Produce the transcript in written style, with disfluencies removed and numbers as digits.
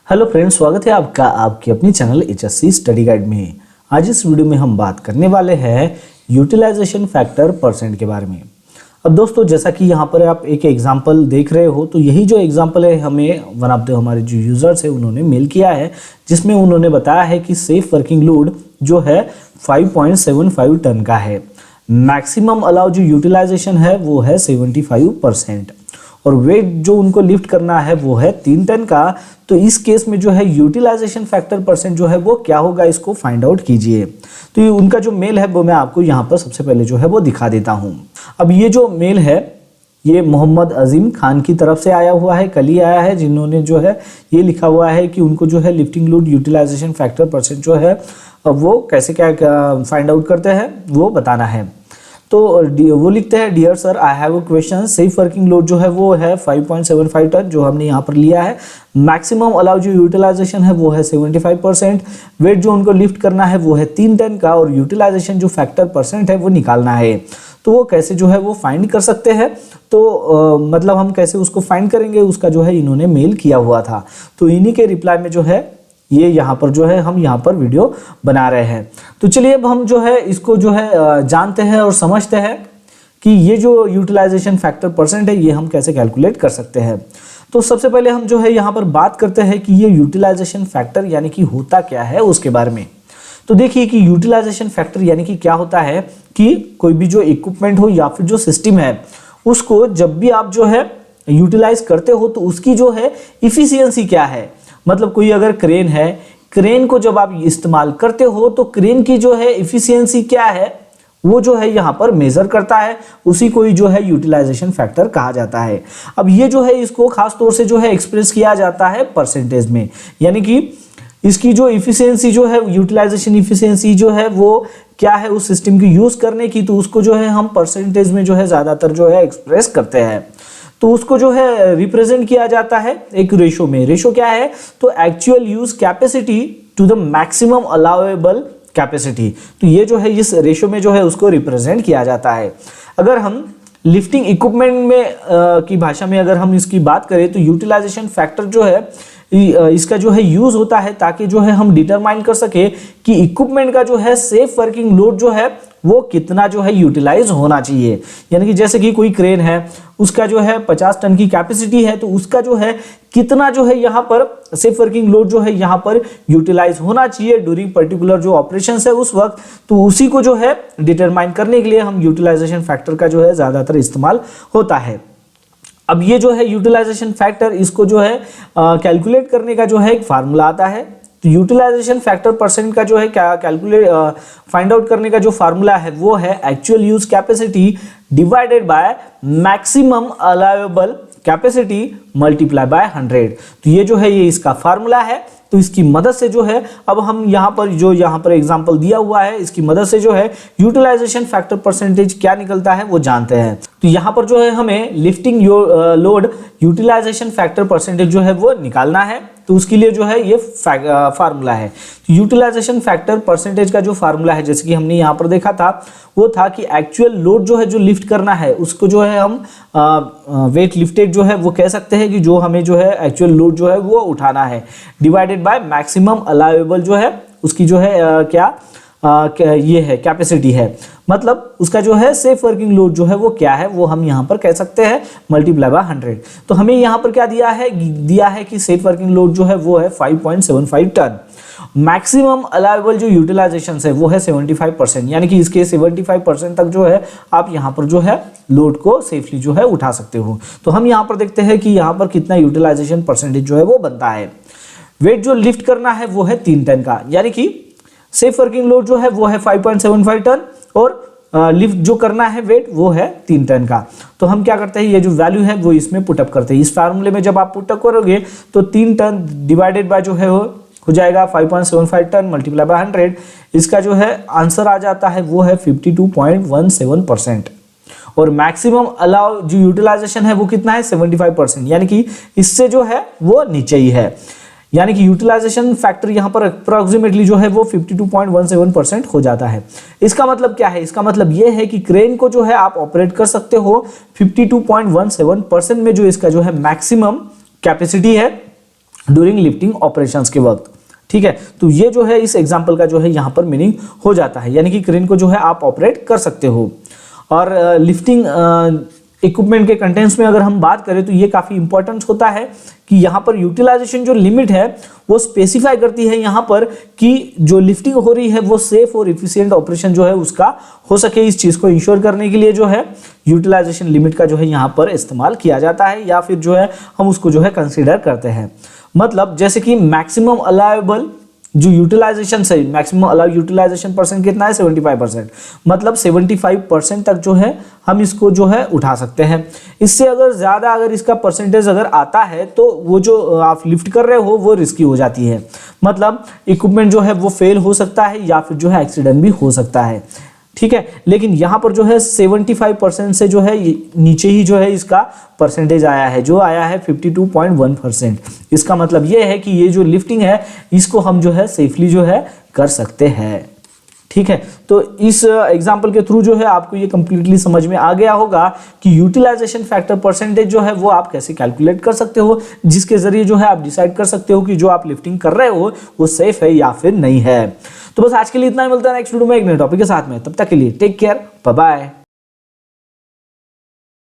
Hello friends, स्वागत है आपका आपकी अपनी चैनल HSC स्टडी गाइड में। आज इस वीडियो में हम बात करने वाले हैं यूटिलाइजेशन फैक्टर परसेंट के बारे में। अब दोस्तों, जैसा कि यहाँ पर आप एक एग्जांपल देख रहे हो, तो यही जो एग्जांपल है हमें वन ऑफ द हमारे जो यूजर्स है उन्होंने मेल किया है, जिसमें उन्होंने बताया है कि सेफ वर्किंग लोड जो है 5.75 टन का है। मैक्सिमम अलाउ जो यूटिलाइजेशन है वो है 75% और वेट जो उनको लिफ्ट करना है वो है 3 टन का। तो इस केस में जो है यूटिलाइजेशन फैक्टर परसेंट जो है वो क्या होगा, इसको फाइंड आउट कीजिए। तो ये उनका जो मेल है वो मैं आपको यहाँ पर सबसे पहले जो है वो दिखा देता हूँ। अब ये जो मेल है ये मोहम्मद अजीम खान की तरफ से आया हुआ है, कल ही आया है, जिन्होंने जो है ये लिखा हुआ है कि उनको जो है lifting load utilization factor percent जो है वो कैसे क्या फाइंड आउट करते हैं वो बताना है। तो वो लिखते हैं, dear sir I have a question. Safe working load जो है वो है 5.75 टन जो हमने यहाँ पर लिया है। मैक्सिमम अलाउ जो यूटिलाइजेशन है वो है 75%। वेट जो उनको लिफ्ट करना है वो है 3 टन का और यूटिलाइजेशन जो फैक्टर परसेंट है वो निकालना है। तो वो कैसे जो है वो फाइंड कर सकते हैं, तो मतलब हम कैसे उसको फाइंड करेंगे, उसका जो है इन्होंने मेल किया हुआ था। तो इन्हीं के रिप्लाई में जो है ये यहाँ पर जो है हम यहाँ पर वीडियो बना रहे हैं। तो चलिए अब हम जो है इसको जो है जानते हैं और समझते हैं कि ये जो यूटिलाइजेशन फैक्टर परसेंट है ये हम कैसे कैलकुलेट कर सकते हैं। तो सबसे पहले हम जो है यहाँ पर बात करते हैं कि ये यूटिलाइजेशन फैक्टर यानी कि होता क्या है उसके बारे में। तो देखिए कि यूटिलाइजेशन फैक्टर यानी कि क्या होता है कि कोई भी जो इक्विपमेंट हो या फिर जो सिस्टम है उसको जब भी आप जो है यूटिलाइज करते हो तो उसकी जो है इफिशियंसी क्या है। मतलब कोई अगर क्रेन है, क्रेन को जब आप इस्तेमाल करते हो तो क्रेन की जो है इफिशियंसी क्या है वो जो है यहाँ पर मेजर करता है, उसी को ही जो है यूटिलाइजेशन फैक्टर कहा जाता है। अब ये जो है इसको खास तौर से जो है एक्सप्रेस किया जाता है परसेंटेज में, यानी कि इसकी जो इफिशियंसी जो है यूटिलाइजेशन इफिशियंसी जो है वो क्या है उस सिस्टम की यूज करने की, तो उसको जो है हम परसेंटेज में जो है ज्यादातर जो है एक्सप्रेस करते हैं। तो उसको जो है रिप्रेजेंट किया जाता है एक रेशो में। रेशो क्या है, तो actual use capacity to the maximum allowable capacity. तो ये जो है इस रेशो में जो है उसको रिप्रेजेंट किया जाता है। अगर हम लिफ्टिंग इक्विपमेंट में की भाषा में अगर हम इसकी बात करें तो यूटिलाइजेशन फैक्टर जो है इसका जो है यूज होता है ताकि जो है हम डिटरमाइन कर सके कि इक्विपमेंट का जो है सेफ वर्किंग लोड जो है वो कितना जो है यूटिलाइज होना चाहिए। यानी कि जैसे कि कोई क्रेन है उसका जो है 50 टन की कैपेसिटी है, तो उसका जो है कितना जो है यहाँ पर सेफ वर्किंग लोड जो है यहाँ पर यूटिलाइज होना चाहिए ड्यूरिंग पर्टिकुलर जो ऑपरेशन है उस वक्त। तो उसी को जो है डिटरमाइन करने के लिए हम यूटिलाइजेशन फैक्टर का जो है ज्यादातर इस्तेमाल होता है। अब ये जो है यूटिलाइजेशन फैक्टर इसको जो है कैलकुलेट करने का जो है एक फार्मूला आता है। तो यूटिलाइजेशन फैक्टर परसेंट का जो है क्या कैलकुलेट फाइंड आउट करने का जो फार्मूला है वो है actual use capacity divided by maximum allowable capacity multiply by 100। तो ये जो है ये इसका फार्मूला है। तो इसकी मदद से जो है अब हम यहाँ पर एग्जांपल दिया हुआ है, इसकी मदद से जो है यूटिलाइजेशन फैक्टर परसेंटेज क्या निकलता है वो जानते हैं। तो यहाँ पर जो है हमें lifting load utilization factor percentage जो है वो निकालना है। तो उसके लिए जो है ये फार्मूला है। तो यूटिलाइजेशन फैक्टर परसेंटेज का जो फार्मूला है जैसे कि हमने यहाँ पर देखा था वो था कि एक्चुअल लोड जो है जो लिफ्ट करना है उसको जो है हम वेट लिफ्टेड जो है वो कह सकते हैं कि जो हमें जो है एक्चुअल लोड जो है वो उठाना है डिवाइडेड बाय मैक्सिमम अलाउएबल जो है उसकी जो है ये है कैपेसिटी है। मतलब उसका जो है सेफ वर्किंग लोड जो है वो क्या है वो हम यहाँ पर कह सकते हैं मल्टीप्लाई बाय 100। तो हमें यहाँ पर क्या दिया है कि सेफ वर्किंग लोड जो है वो है 5.75 टन। मैक्सिमम अलाउएबल जो यूटिलाइजेशन है वो है 75%, यानी कि इसके 75% तक जो है आप यहाँ पर जो है लोड को सेफली जो है उठा सकते हो। तो हम यहाँ पर देखते हैं कि यहाँ पर कितना यूटिलाइजेशन परसेंटेज जो है वो बनता है। वेट जो लिफ्ट करना है वो है 3 टन का, यानी कि सेफ वर्किंग लोड जो है वो है 5.75 टन और लिफ्ट जो करना है वेट वो है 3 टन का। तो हम क्या करते हैं ये जो वैल्यू है वो इसमें पुटअप करते हैं। इस फार्मूले में जब आप पुटअप करोगे तो 3 टन डिवाइडेड बाय जो है वो हो जाएगा 5.75 टन मल्टीप्लाई बाय 100। इसका जो है आंसर आ जाता है वो है 52.17%। और मैक्सिमम अलाउ जो यूटिलाइजेशन है वो कितना है 75%, यानी कि इससे जो है वो नीचे ही है। यानी कि यूटिलाइजेशन फैक्टर यहाँ पर अप्रोक्सीमेटली जो है वो 52.17% हो जाता है। इसका मतलब क्या है, इसका मतलब ये है कि क्रेन को जो है आप ऑपरेट कर सकते हो 52.17% में जो इसका जो है मैक्सिमम कैपेसिटी है ड्यूरिंग लिफ्टिंग ऑपरेशंस के वक्त। ठीक है, तो ये जो है इस एग्जाम्पल का जो है यहाँ पर मीनिंग हो जाता है, यानी कि क्रेन को जो है आप ऑपरेट कर सकते हो। और लिफ्टिंग इक्विपमेंट के कंटेंट्स में अगर हम बात करें तो ये काफ़ी इंपॉर्टेंट होता है कि यहाँ पर यूटिलाइजेशन जो लिमिट है वो स्पेसिफाई करती है यहाँ पर कि जो लिफ्टिंग हो रही है वो सेफ और इफिशिएंट ऑपरेशन जो है उसका हो सके। इस चीज़ को इंश्योर करने के लिए जो है यूटिलाइजेशन लिमिट का जो है यहाँ पर इस्तेमाल किया जाता है, या फिर जो है हम उसको जो है कंसिडर करते हैं। मतलब जैसे कि मैक्सिमम अलाउएबल जो यूटिलाइजेशन से मैक्सिमम अलाउ यूटिलाइजेशन परसेंट कितना है 75%, मतलब 75% तक जो है हम इसको जो है उठा सकते हैं। इससे अगर ज़्यादा अगर इसका परसेंटेज अगर आता है तो वो जो आप लिफ्ट कर रहे हो वो रिस्की हो जाती है, मतलब इक्विपमेंट जो है वो फेल हो सकता है या फिर जो है एक्सीडेंट भी हो सकता है। ठीक है, लेकिन यहाँ पर जो है 75% से जो है नीचे ही जो है इसका परसेंटेज आया है, जो आया है 52.1%। इसका मतलब ये है कि ये जो लिफ्टिंग है इसको हम जो है सेफली जो है कर सकते हैं। ठीक है, तो इस एग्जाम्पल के थ्रू जो है आपको ये कंप्लीटली समझ में आ गया होगा कि यूटिलाइजेशन फैक्टर परसेंटेज जो है वो आप कैसे कैलकुलेट कर सकते हो, जिसके जरिए जो है आप डिसाइड कर सकते हो कि जो आप लिफ्टिंग कर रहे हो वो सेफ है या फिर नहीं है। तो बस आज के लिए इतना ही, मिलता है नेक्स्ट वीडियो में एक नए टॉपिक के साथ में। तब तक के लिए टेक केयर, बाय बाय।